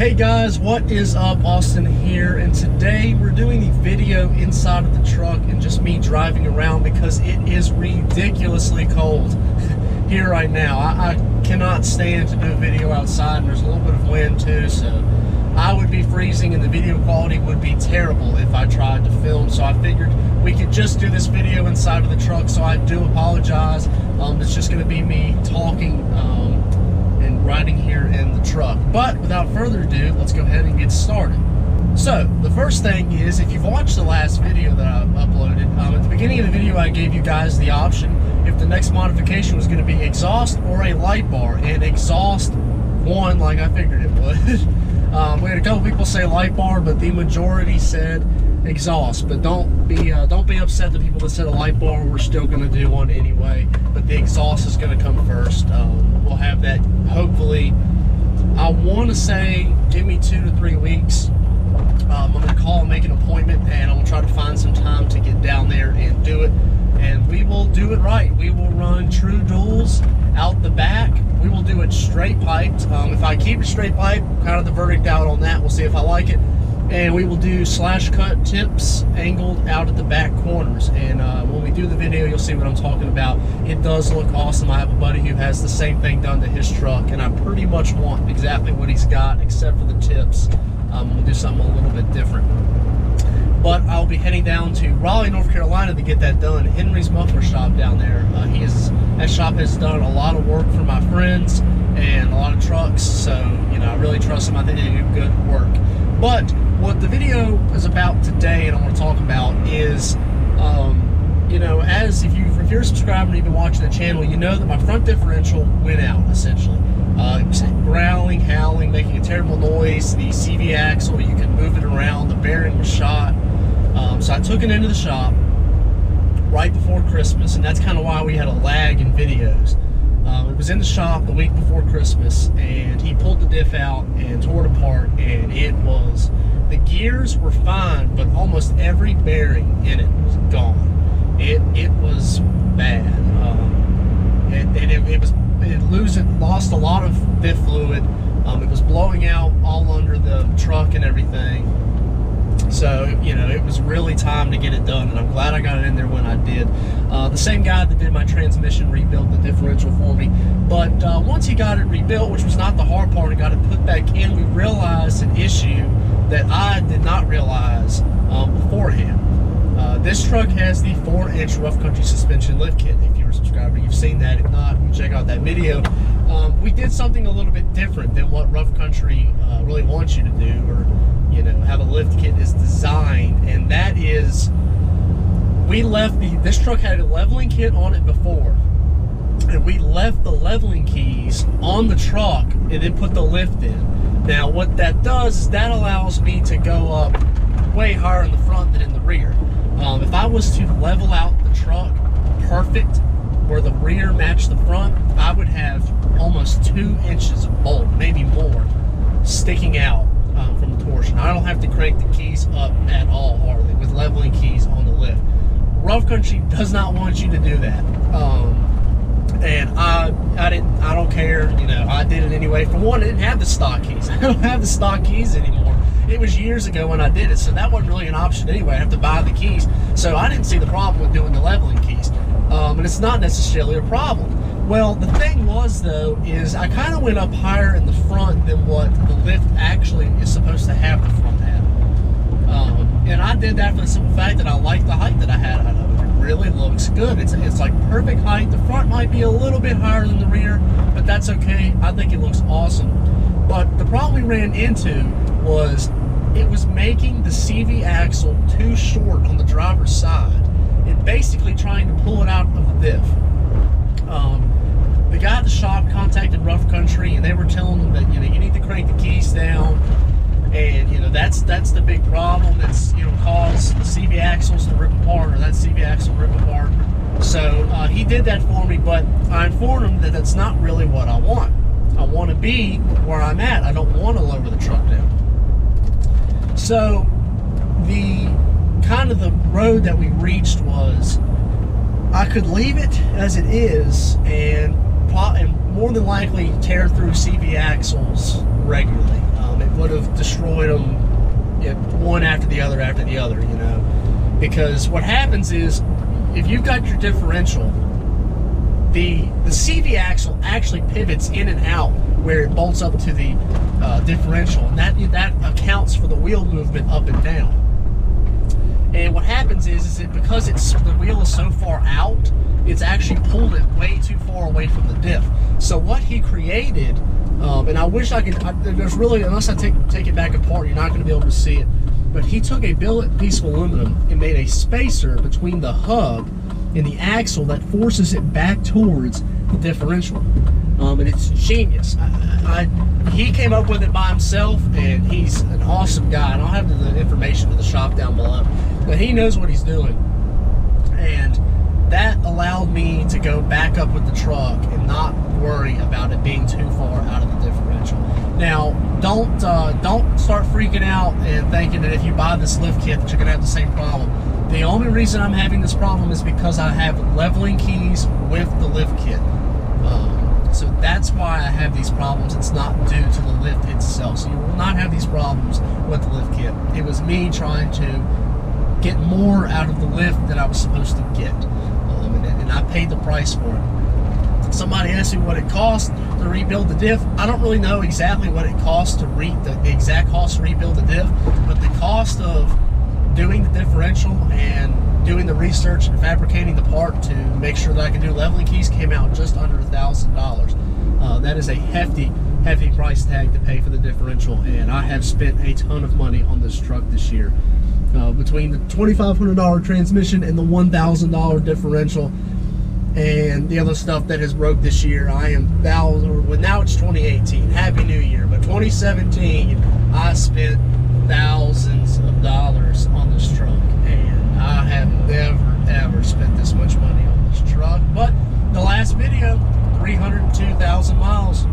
Hey guys, what is up? Austin here, and today we're doing the video inside of the truck and just me driving around because it is ridiculously cold here right now. I cannot stand to do a video outside, and there's a little bit of wind too, so I would be freezing and the video quality would be terrible if I tried to film. So I figured we could just do this video inside of the truck, so I do apologize. It's just going to be me talking and riding here in the truck. But without further ado, let's go ahead and get started. So the first thing is, if you've watched the last video that I uploaded, at the beginning of the video I gave you guys the option if the next modification was going to be exhaust or a light bar, and exhaust won like I figured it would. We had a couple people say light bar, but the majority said exhaust. But don't be upset, the people that said a light bar. We're still going to do one anyway, but the exhaust is going to come first. We'll have that hopefully. I want to say give me 2 to 3 weeks. I'm going to call and make an appointment, and I'm going to try to find some time to get down there and do it. And we will do it right. We will run true duals out the back. We will do it straight piped. If I keep it straight pipe, kind of the verdict out on that. We'll see if I like it. And we will do slash cut tips angled out at the back corners. And when we do the video, you'll see what I'm talking about. It does look awesome. I have a buddy who has the same thing done to his truck, and I pretty much want exactly what he's got except for the tips. We'll do something a little bit different. But I'll be heading down to Raleigh, North Carolina to get that done. Henry's Muffler Shop down there. That shop has done a lot of work for my friends and a lot of trucks, so I really trust them. I think they do good work. But what the video is about today, and I want to talk about, is as if you're a subscriber and you've been watching the channel, you know that my front differential went out essentially. It was growling, howling, making a terrible noise. The CV axle, you can move it around. The bearing was shot. So I took it into the shop right before Christmas, and that's kind of why we had a lag in videos. It was in the shop the week before Christmas, and he pulled the diff out and tore it apart, and the gears were fine, but almost every bearing in it was gone. It was bad. It lost a lot of diff fluid. It was blowing out all under the truck and everything. So, it was really time to get it done, and I'm glad I got it in there when I did. The same guy that did my transmission rebuilt the differential for me, but once he got it rebuilt, which was not the hard part, and got it put back in, we realized an issue that I did not realize beforehand. This truck has the 4-inch Rough Country suspension lift kit. If you're a subscriber, you've seen that. If not, you can check out that video. We did something a little bit different than what Rough Country really wants you to do, or how the lift kit is designed, and that is, this truck had a leveling kit on it before, and we left the leveling keys on the truck and then put the lift in. Now what that does is that allows me to go up way higher in the front than in the rear. If I was to level out the truck perfect where the rear matched the front, I would have almost 2 inches of bolt, maybe more, sticking out from the torsion. I don't have to crank the keys up at all, hardly, with leveling keys on the lift. Rough Country does not want you to do that. And I don't care, I did it anyway. For one, I didn't have the stock keys. I don't have the stock keys anymore. It was years ago when I did it, so that wasn't really an option anyway. I have to buy the keys. So I didn't see the problem with doing the leveling keys. And it's not necessarily a problem. Well, the thing was, though, is I kind of went up higher in the front than what the lift actually is supposed to have the front at. And I did that for the simple fact that I liked the height that I had out of it. It really looks good. It's like perfect height. The front might be a little bit higher than the rear, but that's okay. I think it looks awesome. But the problem we ran into was it was making the CV axle too short on the driver's side and basically trying to pull it out of the diff. The guy at the shop contacted Rough Country, and they were telling him that you need to crank the keys down, and that's the big problem. That's caused the CV axles to rip apart, or that CV axle rip apart. So he did that for me, but I informed him that that's not really what I want. I want to be where I'm at. I don't want to lower the truck down. So the road that we reached was, I could leave it as it is and more than likely tear through CV axles regularly. would have destroyed them, one after the other, you know. Because what happens is, if you've got your differential, the CV axle actually pivots in and out where it bolts up to the differential, and that accounts for the wheel movement up and down. And what happens is that because the wheel is so far out, it's actually pulled it way too far away from the diff. So what he created, and I wish I could, there's really, unless I take it back apart, you're not going to be able to see it. But he took a billet piece of aluminum and made a spacer between the hub and the axle that forces it back towards the differential. And it's genius. He came up with it by himself, and he's an awesome guy. And I'll have the information to the shop down below. But he knows what he's doing. And that allowed me to go back up with the truck and not worry about it being too far out of the differential. Now, don't start freaking out and thinking that if you buy this lift kit that you're gonna have the same problem. The only reason I'm having this problem is because I have leveling keys with the lift kit. So that's why I have these problems. It's not due to the lift itself. So you will not have these problems with the lift kit. It was me trying to get more out of the lift than I was supposed to get. And I paid the price for it. Somebody asked me what it cost to rebuild the diff. I don't really know exactly what it costs to the exact cost to rebuild the diff, but the cost of doing the differential and doing the research and fabricating the part to make sure that I can do leveling keys came out just under $1,000. That is a hefty price tag to pay for the differential, and I have spent a ton of money on this truck this year. Between the $2,500 transmission and the $1,000 differential and the other stuff that has broke this year, I am now it's 2018. Happy New Year. But 2017, I spent thousands of dollars on this truck, and I have never ever spent this much money on this truck. But the last video, 302,000 miles.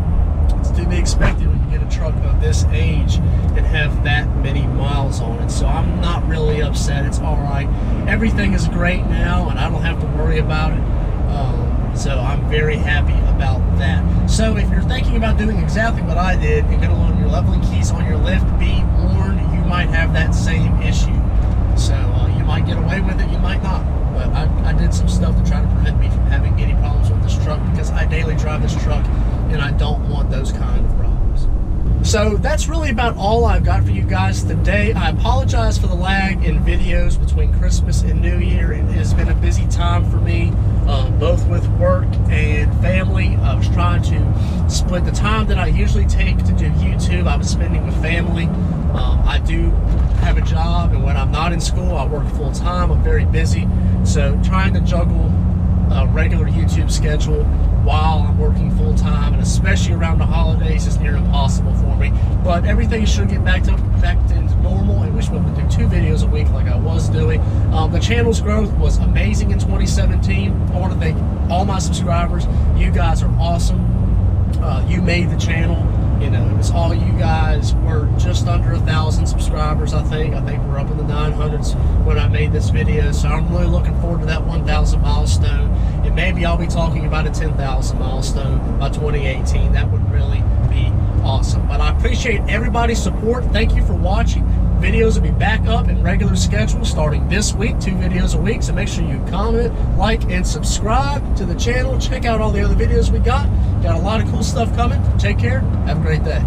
It's to be expected when you get a truck of this age and have that many miles on it. So I'm not really upset. It's all right. Everything is great now, and I don't have to worry about it. So I'm very happy about that. So if you're thinking about doing exactly what I did and going to load your leveling keys on your lift, be warned, you might have that same issue. So you might get away with it, you might not. But I did some stuff to try to prevent me from having any problems with this truck, because I daily drive this truck and I don't want those kind of problems. So that's really about all I've got for you guys today. I apologize for the lag in videos between Christmas and New Year. It has been a busy time for me, both with work and family. I was trying to split the time that I usually take to do YouTube. I was spending with family. I do have a job, and when I'm not in school, I work full time. I'm very busy. So trying to juggle a regular YouTube schedule while I'm working full time, and especially around the holidays, is near impossible for me. But everything should get back to normal, and we should be able to do 2 videos a week like I was doing. The channel's growth was amazing in 2017. I want to thank all my subscribers. You guys are awesome. You made the channel. You know, it was all you guys. We're just under 1,000 subscribers, I think. I think we're up in the 900s when I made this video. So I'm really looking forward to that 1,000 milestone. And maybe I'll be talking about a 10,000 milestone by 2018. That would really be awesome. But I appreciate everybody's support. Thank you for watching. Videos will be back up in regular schedule starting this week, 2 videos a week. So make sure you comment, like, and subscribe to the channel. Check out all the other videos we got. Got a lot of cool stuff coming. Take care. Have a great day.